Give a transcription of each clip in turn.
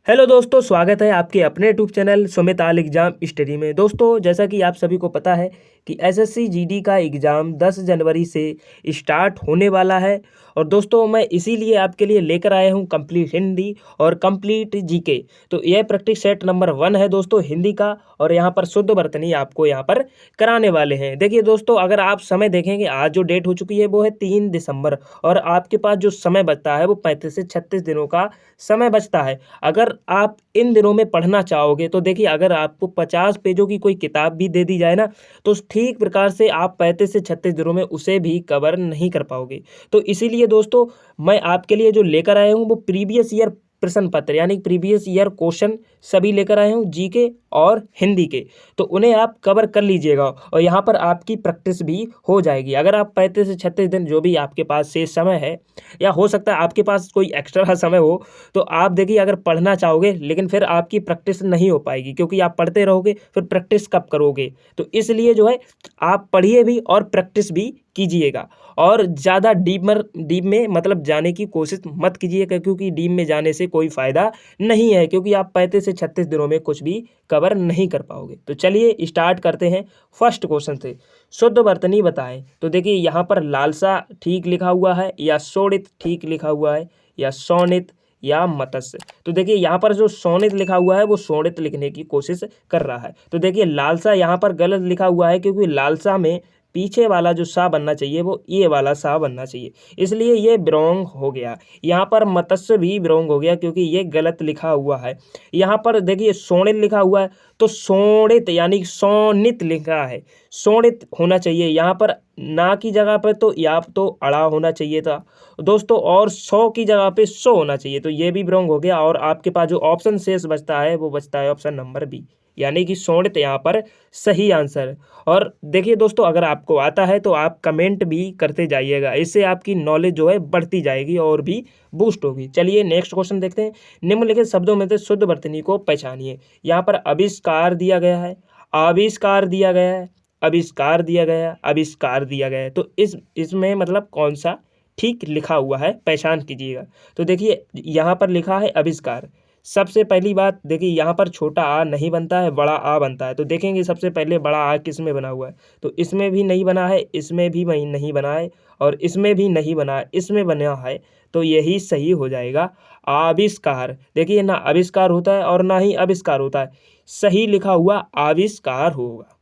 Hello दोस्तों, स्वागत है आपके अपने यूट्यूब चैनल सुमित आल एग्जाम स्टडी में। दोस्तों, जैसा कि आप सभी को पता है कि एसएससी जीडी का एग्ज़ाम 10 जनवरी से स्टार्ट होने वाला है। और दोस्तों, मैं इसीलिए आपके लिए लेकर आया हूं कंप्लीट हिंदी और कंप्लीट जीके। तो यह प्रैक्टिस सेट नंबर 1 है दोस्तों हिंदी का, और यहां पर शुद्ध वर्तनी आपको यहां पर कराने वाले हैं। देखिए दोस्तों, अगर आप समय देखेंगे, आज जो डेट हो चुकी है वो है 3 दिसंबर, और आपके पास जो समय बचता है वो 35 से 36 दिनों का समय बचता है। अगर आप इन दिनों में पढ़ना चाहोगे तो देखिए, अगर आपको 50 पेजों की कोई किताब भी दे दी जाए ना, तो ठीक प्रकार से आप 35 से 36 दिनों में उसे भी कवर नहीं कर पाओगे। तो इसीलिए दोस्तों, मैं आपके लिए जो लेकर आया हूँ वो प्रीवियस ईयर प्रश्न पत्र यानी प्रीवियस ईयर क्वेश्चन सभी लेकर आए हूँ, जीके और हिंदी के। तो उन्हें आप कवर कर लीजिएगा और यहाँ पर आपकी प्रैक्टिस भी हो जाएगी। अगर आप 35 से 36 दिन जो भी आपके पास शेष समय है, या हो सकता है आपके पास कोई एक्स्ट्रा समय हो, तो आप देखिए अगर पढ़ना चाहोगे, लेकिन फिर आपकी प्रैक्टिस नहीं हो पाएगी, क्योंकि आप पढ़ते रहोगे फिर प्रैक्टिस कब करोगे। तो इसलिए जो है, आप पढ़िए भी और प्रैक्टिस भी कीजिएगा। और ज़्यादा डीप में मतलब जाने की कोशिश मत कीजिएगा, क्योंकि डीप में जाने से कोई फ़ायदा नहीं है, क्योंकि आप 35 से 36 दिनों में कुछ भी कवर नहीं कर पाओगे। तो चलिए स्टार्ट करते हैं फर्स्ट क्वेश्चन से। शुद्ध वर्तनी बताएं। तो देखिए, यहाँ पर लालसा ठीक लिखा हुआ है, या शोणित ठीक लिखा हुआ है, या शोणित, या मत्स्य। तो देखिए, यहाँ पर जो शोणित लिखा हुआ है वो शोणित लिखने की कोशिश कर रहा है। तो देखिए, लालसा यहाँ पर गलत लिखा हुआ है, क्योंकि लालसा में पीछे वाला जो सा बनना चाहिए वो ये वाला सा बनना चाहिए, इसलिए ये ब्रोंग हो गया। यहाँ पर मत्स्य भी ब्रोंग हो गया, क्योंकि ये गलत लिखा हुआ है। यहाँ पर देखिए शोणित लिखा हुआ है, तो शोणित यानी शोणित लिखा है, शोणित होना चाहिए। यहाँ पर ना की जगह पर तो या तो अड़ा होना चाहिए था दोस्तों, और सौ की जगह पे सो होना चाहिए, तो ये भी ब्रोंग हो गया। और आपके पास जो ऑप्शन शेष बचता है वो बचता है ऑप्शन नंबर बी, यानी कि शोणित यहाँ पर सही आंसर है। और देखिए दोस्तों, अगर आपको आता है तो आप कमेंट भी करते जाइएगा, इससे आपकी नॉलेज जो है बढ़ती जाएगी और भी बूस्ट होगी। चलिए नेक्स्ट क्वेश्चन देखते हैं। निम्नलिखित शब्दों में से शुद्ध वर्तनी को पहचानिए। यहाँ पर आविष्कार दिया गया है, आविष्कार दिया गया है, आविष्कार दिया गया है, आविष्कार दिया गया है। तो इसमें मतलब कौन सा ठीक लिखा हुआ है, पहचान कीजिएगा। तो देखिए, यहाँ पर लिखा है आविष्कार। सबसे पहली बात देखिए, यहाँ पर छोटा आ नहीं बनता है, बड़ा आ बनता है। तो देखेंगे सबसे पहले बड़ा आ किस में बना हुआ है, तो इसमें भी नहीं बना है, इसमें भी नहीं बना है, और इसमें भी नहीं बना है, इसमें बना है। तो यही सही हो जाएगा, आविष्कार। देखिए, ना आविष्कार होता है और ना ही आविष्कार होता है, सही लिखा हुआ आविष्कार होगा।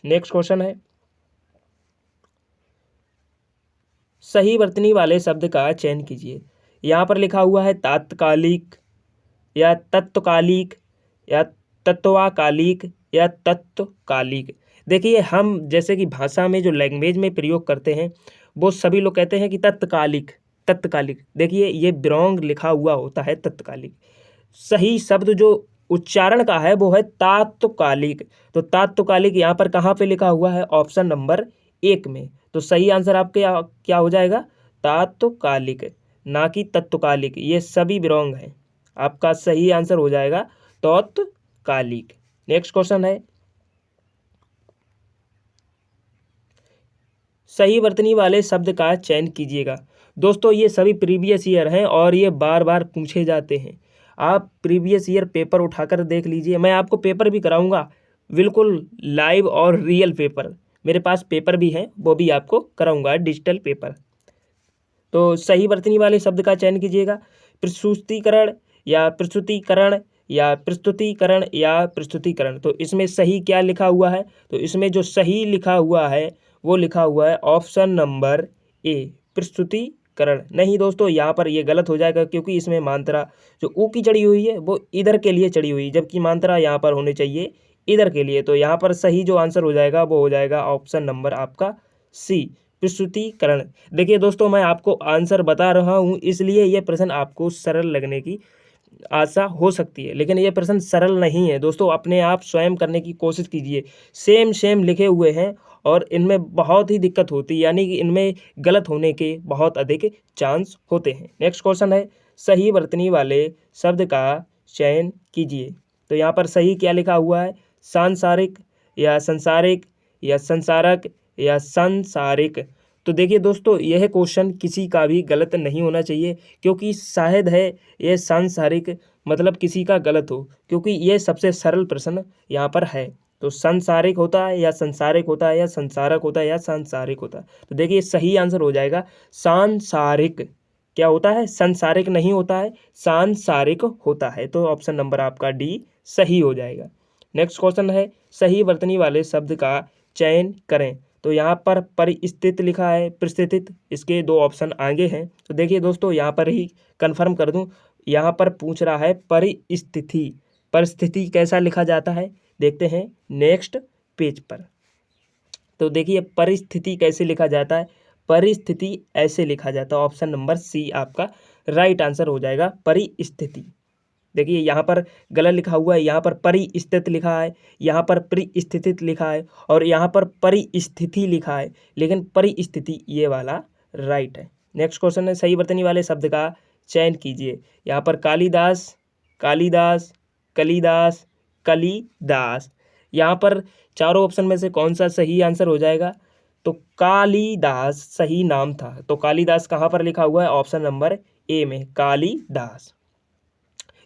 नेक्स्ट क्वेश्चन है, सही वर्तनी वाले शब्द का चयन कीजिए। यहाँ पर लिखा हुआ है तात्कालिक, या तत्कालिक, या तत्वाकालिक, या तत्कालिक। देखिए, हम जैसे कि भाषा में जो लैंग्वेज में प्रयोग करते हैं, वो सभी लोग कहते हैं कि तत्कालिक, तत्कालिक। देखिए, ये ब्रोंग लिखा हुआ होता है तत्कालिक। सही शब्द जो उच्चारण का है वो है तात्कालिक। तो तात्कालिक यहाँ पर कहाँ पे लिखा हुआ है, ऑप्शन नंबर 1 में। तो सही आंसर आपके क्या हो जाएगा, तात्कालिक, ना कि तत्कालिक। ये सभी ब्रोंग है, आपका सही आंसर हो जाएगा तात्कालिक। नेक्स्ट क्वेश्चन है, सही वर्तनी वाले शब्द का चयन कीजिएगा। दोस्तों, ये सभी प्रीवियस ईयर हैं और ये बार बार पूछे जाते हैं। आप प्रीवियस ईयर पेपर उठाकर देख लीजिए, मैं आपको पेपर भी कराऊंगा, बिल्कुल लाइव और रियल पेपर। मेरे पास पेपर भी हैं, वो भी आपको कराऊंगा, डिजिटल पेपर। तो सही वर्तनी वाले शब्द का चयन कीजिएगा। प्रस्तुतिकरण, या प्रस्तुतिकरण, या प्रस्तुतिकरण, या प्रस्तुतिकरण। तो इसमें सही क्या लिखा हुआ है, तो इसमें जो सही लिखा हुआ है वो लिखा हुआ है ऑप्शन नंबर ए, प्रस्तुतिकरण। नहीं दोस्तों, यहाँ पर ये गलत हो जाएगा, क्योंकि इसमें मात्रा जो ऊ की चढ़ी हुई है वो इधर के लिए चढ़ी हुई, जबकि मात्रा यहाँ पर होनी चाहिए इधर के लिए। तो यहाँ पर सही जो आंसर हो जाएगा वो हो जाएगा ऑप्शन नंबर आपका सी, प्रस्तुतिकरण। देखिए दोस्तों, मैं आपको आंसर बता रहा हूँ, इसलिए ये प्रश्न आपको सरल लगने की आशा हो सकती है, लेकिन ये प्रश्न सरल नहीं है दोस्तों। अपने आप स्वयं करने की कोशिश कीजिए। सेम लिखे हुए हैं और इनमें बहुत ही दिक्कत होती है, यानी कि इनमें गलत होने के बहुत अधिक चांस होते हैं। नेक्स्ट क्वेश्चन है, सही वर्तनी वाले शब्द का चयन कीजिए। तो यहाँ पर सही क्या लिखा हुआ है, सांसारिक, या संसारिक, या संसारक, या संसारिक। तो देखिए दोस्तों, यह क्वेश्चन किसी का भी गलत नहीं होना चाहिए, क्योंकि शायद है यह सांसारिक मतलब किसी का गलत हो, क्योंकि ये सबसे सरल प्रश्न यहाँ पर है। तो संसारिक होता है या संसारिक होता है या संसारक होता है या सांसारिक होता है। तो देखिए सही आंसर हो जाएगा सांसारिक। क्या होता है? संसारिक नहीं होता है, सांसारिक होता है। तो ऑप्शन नंबर आपका डी सही हो जाएगा। नेक्स्ट क्वेश्चन है, सही वर्तनी वाले शब्द का चयन करें। तो यहाँ पर परिस्थिति लिखा है, परिस्थिति, इसके दो ऑप्शन आगे हैं। तो देखिए दोस्तों यहाँ पर ही कंफर्म कर दूं, यहाँ पर पूछ रहा है परिस्थिति। परिस्थिति कैसा लिखा जाता है देखते हैं नेक्स्ट पेज पर। तो देखिए परिस्थिति कैसे लिखा जाता है, परिस्थिति ऐसे लिखा जाता है। ऑप्शन नंबर सी आपका राइट आंसर हो जाएगा, परिस्थिति। देखिए यहाँ पर गलत लिखा हुआ है, यहाँ पर परिस्थिति लिखा है, यहाँ पर परिस्थिति लिखा है और यहाँ पर परिस्थिति लिखा है, लेकिन परिस्थिति ये वाला राइट है। नेक्स्ट क्वेश्चन है, सही वर्तनी वाले शब्द का चयन कीजिए। यहाँ पर कालिदास, कालिदास, कलिदास, कलिदास। यहाँ पर चारों ऑप्शन में से कौन सा सही आंसर हो जाएगा? तो कालिदास सही नाम था। तो कालिदास कहाँ पर लिखा हुआ है? ऑप्शन नंबर ए में, कालिदास।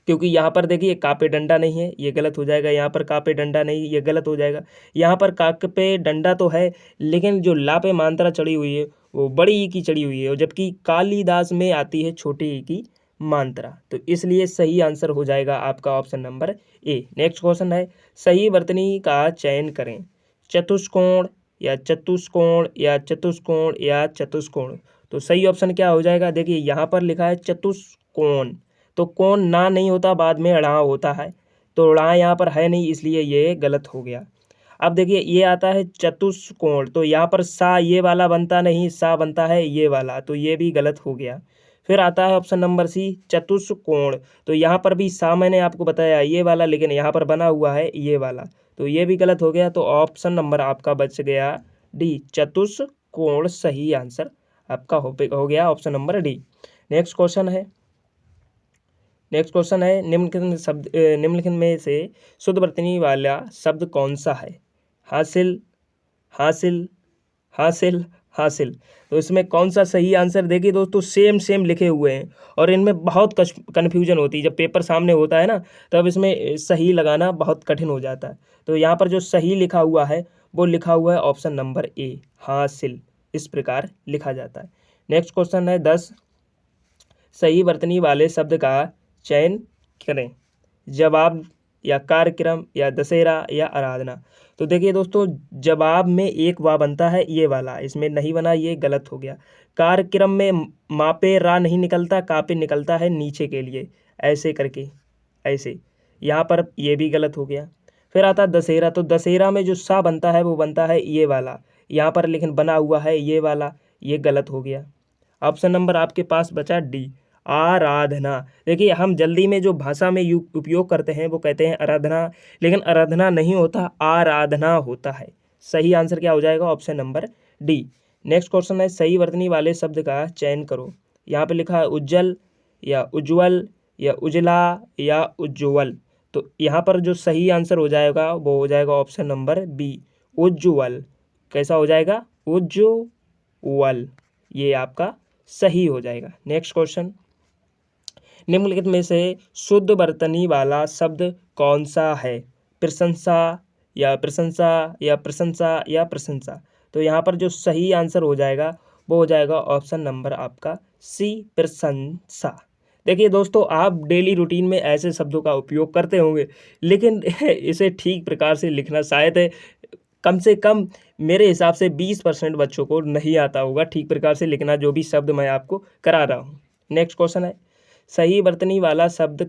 क्योंकि यहाँ पर देखिए कापे डंडा नहीं है, ये गलत हो जाएगा। यहाँ पर कापे डंडा नहीं, ये गलत हो जाएगा। यहाँ पर काक पे डंडा तो है, लेकिन जो ला पे मात्रा चढ़ी हुई है वो बड़ी ई की चढ़ी हुई है, और जबकि कालिदास में आती है छोटी ई की मात्रा। तो इसलिए सही आंसर हो जाएगा आपका option number A. Next question है, सही वर्तनी का चयन करें। चतुष्कोण या चतुष्कोण या चतुष्कोण या चतुष्कोण। तो सही ऑप्शन क्या हो जाएगा? देखिए यहाँ पर लिखा है चतुष्कोण, तो कोण ना नहीं होता, बाद में ड़ा होता है, तो ड़ा यहाँ पर है नहीं, इसलिए ये गलत हो गया। अब देखिए ये आता है चतुष्कोण, तो यहाँ पर सा ये वाला बनता नहीं, सा बनता है ये वाला, तो ये भी गलत हो गया। फिर आता है ऑप्शन नंबर सी चतुष्कोण, तो यहाँ पर भी सा मैंने आपको बताया ये वाला, लेकिन यहाँ पर बना हुआ है ये वाला, तो ये भी गलत हो गया। तो ऑप्शन नंबर आपका बच गया डी, चतुष्कोण सही आंसर आपका हो गया option number D. Next question है, नेक्स्ट क्वेश्चन है, निम्नलिखित में से शुद्ध वर्तनी वाला शब्द कौन सा है? हासिल, हासिल, हासिल, हासिल। तो इसमें कौन सा सही आंसर? देखिए दोस्तों सेम सेम लिखे हुए हैं और इनमें बहुत कन्फ्यूजन होती है। जब पेपर सामने होता है ना, तब इसमें सही लगाना बहुत कठिन हो जाता है। तो यहाँ पर जो सही लिखा हुआ है वो लिखा हुआ है ऑप्शन नंबर ए, हासिल, इस प्रकार लिखा जाता है। नेक्स्ट क्वेश्चन है 10, सही वर्तनी वाले शब्द का चयन करें। जवाब या कार्यक्रम या दशहरा या आराधना। तो देखिए दोस्तों जवाब में एक वाह बनता है ये वाला, इसमें नहीं बना, ये गलत हो गया। कार्यक्रम में मापे रा नहीं निकलता, कापे निकलता है नीचे के लिए, ऐसे करके, ऐसे, यहाँ पर ये भी गलत हो गया। फिर आता दशहरा, तो दशहरा में जो सा बनता है वो बनता है ये वाला, यहाँ पर लेकिन बना हुआ है ये वाला, ये गलत हो गया। ऑप्शन नंबर आपके पास बचा डी, आराधना। देखिए हम जल्दी में जो भाषा में उपयोग करते हैं वो कहते हैं आराधना, लेकिन आराधना नहीं होता, आराधना होता है। सही आंसर क्या हो जाएगा? Option number D. Next question है, सही वर्तनी वाले शब्द का चयन करो। यहाँ पे लिखा है उज्जल या उज्ज्वल या उजला या उज्ज्वल। तो यहाँ पर जो सही आंसर हो जाएगा वो हो जाएगा ऑप्शन नंबर बी, उज्ज्वल। कैसा हो जाएगा? उज्ज्वल, ये आपका सही हो जाएगा। नेक्स्ट क्वेश्चन, निम्नलिखित में से शुद्ध वर्तनी वाला शब्द कौन सा है? प्रशंसा या प्रशंसा या प्रशंसा या प्रशंसा। तो यहाँ पर जो सही आंसर हो जाएगा वो हो जाएगा ऑप्शन नंबर आपका सी, प्रशंसा। देखिए दोस्तों आप डेली रूटीन में ऐसे शब्दों का उपयोग करते होंगे, लेकिन इसे ठीक प्रकार से लिखना शायद कम से कम मेरे हिसाब से 20% बच्चों को नहीं आता होगा ठीक प्रकार से लिखना, जो भी शब्द मैं आपको करा रहा हूँ। नेक्स्ट क्वेश्चन है, सही वर्तनी वाला शब्द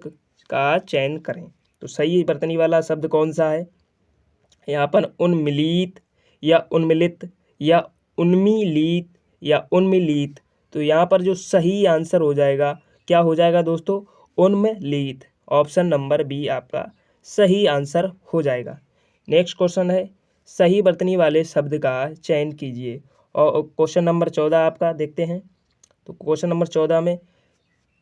का चयन करें। तो सही वर्तनी वाला शब्द कौन सा है? यहाँ पर उन्मिलित या उन्मिलित या उन्मीलित या उन्मिलित। तो यहाँ पर जो सही आंसर हो जाएगा क्या हो जाएगा दोस्तों? उन्मिलित। ऑप्शन नंबर बी आपका सही आंसर हो जाएगा। नेक्स्ट क्वेश्चन है, सही वर्तनी वाले शब्द का चयन कीजिए। और क्वेश्चन नंबर 14 आपका देखते हैं। तो क्वेश्चन नंबर 14 में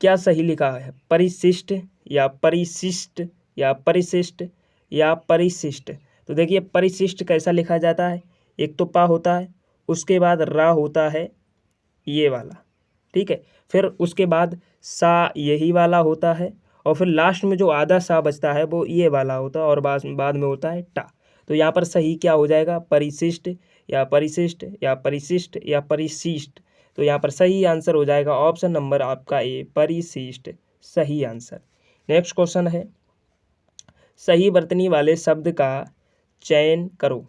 क्या सही लिखा है? परिशिष्ट या परिशिष्ट या परिशिष्ट या परिशिष्ट। तो देखिए परिशिष्ट कैसा लिखा जाता है? एक तो पा होता है, उसके बाद रा होता है ये वाला, ठीक है, फिर उसके बाद सा यही वाला होता है, और फिर लास्ट में जो आधा सा बचता है वो ये वाला होता है और बाद में होता है टा। तो यहाँ पर सही क्या हो जाएगा, परिशिष्ट या परिशिष्ट या परिशिष्ट या परिशिष्ट। तो यहाँ पर सही आंसर हो जाएगा ऑप्शन नंबर आपका ए, परिशिष्ट, सही आंसर। नेक्स्ट क्वेश्चन है, सही वर्तनी वाले शब्द का चयन करो।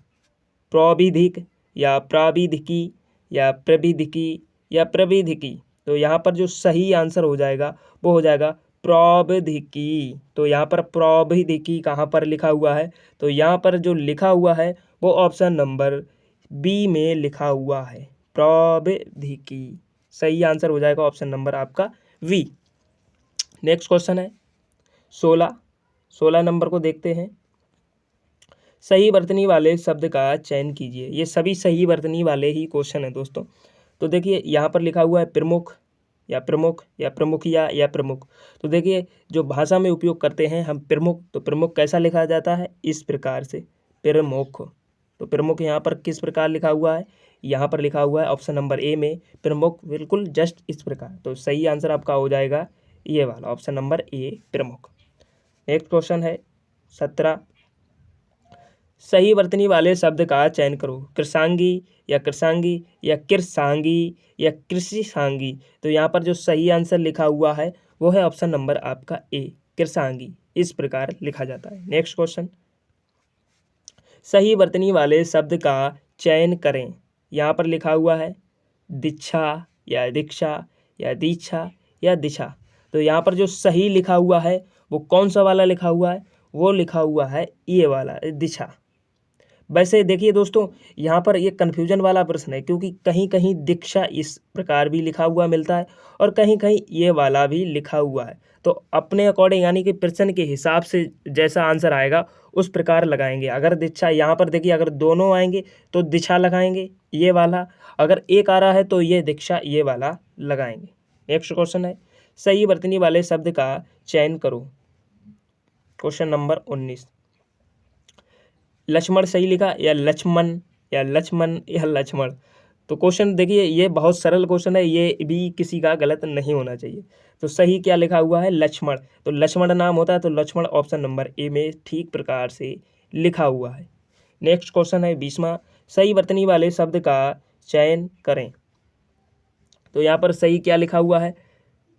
प्रौविधिक या प्राविधिकी या प्रविधिकी या प्रविधिकी। तो यहाँ पर जो सही आंसर हो जाएगा वो हो जाएगा प्रौविधिकी। तो यहाँ पर प्रौविधिकी कहाँ पर लिखा हुआ है, तो यहाँ पर जो लिखा हुआ है वो ऑप्शन नंबर बी में लिखा हुआ है, प्रौविधिकी। सही आंसर हो जाएगा ऑप्शन नंबर आपका वी। नेक्स्ट क्वेश्चन है 16 नंबर को देखते हैं। सही वर्तनी वाले शब्द का चयन कीजिए। ये सभी सही वर्तनी वाले ही क्वेश्चन है दोस्तों। तो देखिए यहाँ पर लिखा हुआ है प्रमुख या प्रमुख या प्रमुखिया या प्रमुख। तो देखिए जो भाषा में उपयोग करते हैं हम प्रमुख, तो प्रमुख कैसा लिखा जाता है, इस प्रकार से, प्रमुख। तो प्रमुख यहाँ पर किस प्रकार लिखा हुआ है, यहाँ पर लिखा हुआ है ऑप्शन नंबर ए में प्रमुख, बिल्कुल जस्ट इस प्रकार। तो सही आंसर आपका हो जाएगा ये वाला ऑप्शन नंबर ए, प्रमुख। नेक्स्ट क्वेश्चन है 17, सही वर्तनी वाले शब्द का चयन करो। कृषांगी या कृषांगी या कृषांगी या कृषिसांगी। तो यहाँ पर जो सही आंसर लिखा हुआ है वो है ऑप्शन नंबर आपका ए, कृषांगी, इस प्रकार लिखा जाता है। नेक्स्ट क्वेश्चन, सही वर्तनी वाले शब्द का चयन करें। यहाँ पर लिखा हुआ है दीक्षा या दीक्षा या दीक्षा या दिशा। तो यहाँ पर जो सही लिखा हुआ है वो कौन सा वाला लिखा हुआ है, वो लिखा हुआ है ये वाला, दिशा। वैसे देखिए दोस्तों यहाँ पर ये कन्फ्यूजन वाला प्रश्न है, क्योंकि कहीं कहीं दीक्षा इस प्रकार भी लिखा हुआ मिलता है और कहीं कहीं ये वाला भी लिखा हुआ है। तो अपने अकॉर्डिंग यानी कि प्रश्न के हिसाब से जैसा आंसर आएगा उस प्रकार लगाएंगे। अगर दीक्षा यहाँ पर देखिए अगर दोनों आएंगे तो दिशा लगाएंगे ये वाला, अगर एक आ रहा है तो ये दीक्षा ये वाला लगाएंगे। नेक्स्ट क्वेश्चन है, सही वर्तनी वाले शब्द का चयन करो। क्वेश्चन नंबर 19, लक्ष्मण सही लिखा या लक्ष्मण या लक्ष्मण या लक्ष्मण। तो क्वेश्चन देखिए ये बहुत सरल क्वेश्चन है, ये भी किसी का गलत नहीं होना चाहिए। तो सही क्या लिखा हुआ है, लक्ष्मण। तो लक्ष्मण नाम होता है तो लक्ष्मण ऑप्शन नंबर ए में ठीक प्रकार से लिखा हुआ है। नेक्स्ट क्वेश्चन है 20वां, सही वर्तनी वाले शब्द का चयन करें। तो यहाँ पर सही क्या लिखा हुआ है,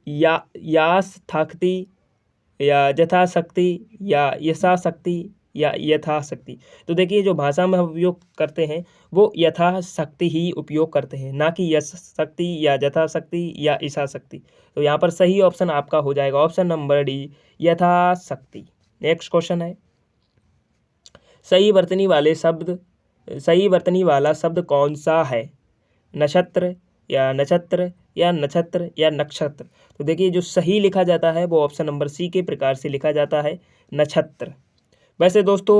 याथाशक्ति या यथाशक्ति या यथाशक्ति या यथाशक्ति। तो देखिए जो भाषा में हम उपयोग करते हैं वो यथाशक्ति ही उपयोग करते हैं, ना कि यशक्ति या यथाशक्ति या ईशाशक्ति। तो यहाँ पर सही ऑप्शन आपका हो जाएगा ऑप्शन नंबर डी, यथाशक्ति। नेक्स्ट क्वेश्चन है, सही वर्तनी वाला शब्द कौन सा है, नक्षत्र या नक्षत्र या नक्षत्र या नक्षत्र। तो देखिए जो सही लिखा जाता है वो ऑप्शन नंबर सी के प्रकार से लिखा जाता है, नक्षत्र। वैसे दोस्तों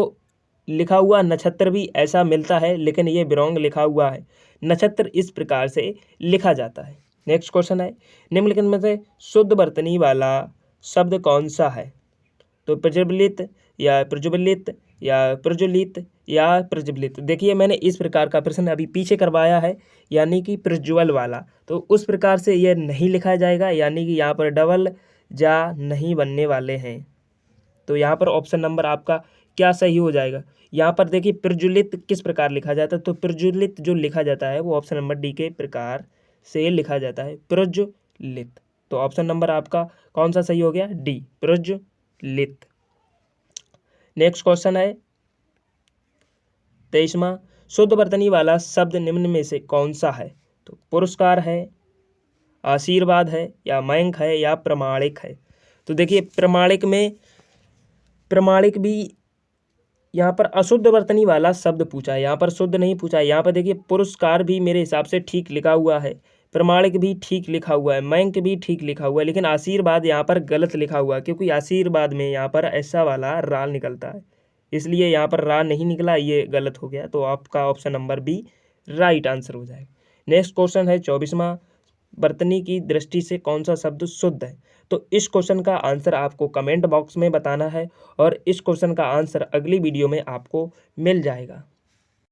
लिखा हुआ नक्षत्र भी ऐसा मिलता है लेकिन ये बिरोंग लिखा हुआ है, नक्षत्र इस प्रकार से लिखा जाता है। नेक्स्ट क्वेश्चन है, निम्नलिखित में से शुद्ध वर्तनी वाला शब्द कौन सा है। तो प्रज्वलित या प्रज्वलित या प्रज्वलित या प्रज्वलित। देखिए मैंने इस प्रकार का प्रश्न अभी पीछे करवाया है, यानी कि प्रज्वल वाला, तो उस प्रकार से यह नहीं लिखा जाएगा, यानी कि यहाँ पर डबल जा नहीं बनने वाले हैं। तो यहाँ पर ऑप्शन नंबर आपका क्या सही हो जाएगा। यहाँ पर देखिए प्रज्वलित किस प्रकार लिखा जाता है, तो प्रज्वलित जो लिखा जाता है वो ऑप्शन नंबर डी के प्रकार से लिखा जाता है, प्रज्वलित। तो ऑप्शन नंबर आपका कौन सा सही हो गया, डी, प्रज्वलित। नेक्स्ट क्वेश्चन है 23वां, शुद्ध वर्तनी वाला शब्द निम्न में से कौन सा है। तो पुरस्कार है, आशीर्वाद है या मयंक है या प्रमाणिक है। तो देखिए प्रमाणिक भी यहाँ पर अशुद्ध वर्तनी वाला शब्द पूछा है, यहाँ पर शुद्ध नहीं पूछा है। यहाँ पर देखिए पुरस्कार भी मेरे हिसाब से ठीक लिखा हुआ है, प्रमाणिक भी ठीक लिखा हुआ है, मयंक भी ठीक लिखा हुआ है, लेकिन आशीर्वाद यहाँ पर गलत लिखा हुआ है, क्योंकि आशीर्वाद में यहाँ पर ऐसा वाला राल निकलता है, इसलिए यहाँ पर रा नहीं निकला, ये गलत हो गया। तो आपका option number B right answer हो जाएगा। नेक्स्ट क्वेश्चन है 24वां, वर्तनी की दृष्टि से कौन सा शब्द शुद्ध है। तो इस क्वेश्चन का आंसर आपको कमेंट बॉक्स में बताना है और इस क्वेश्चन का आंसर अगली वीडियो में आपको मिल जाएगा।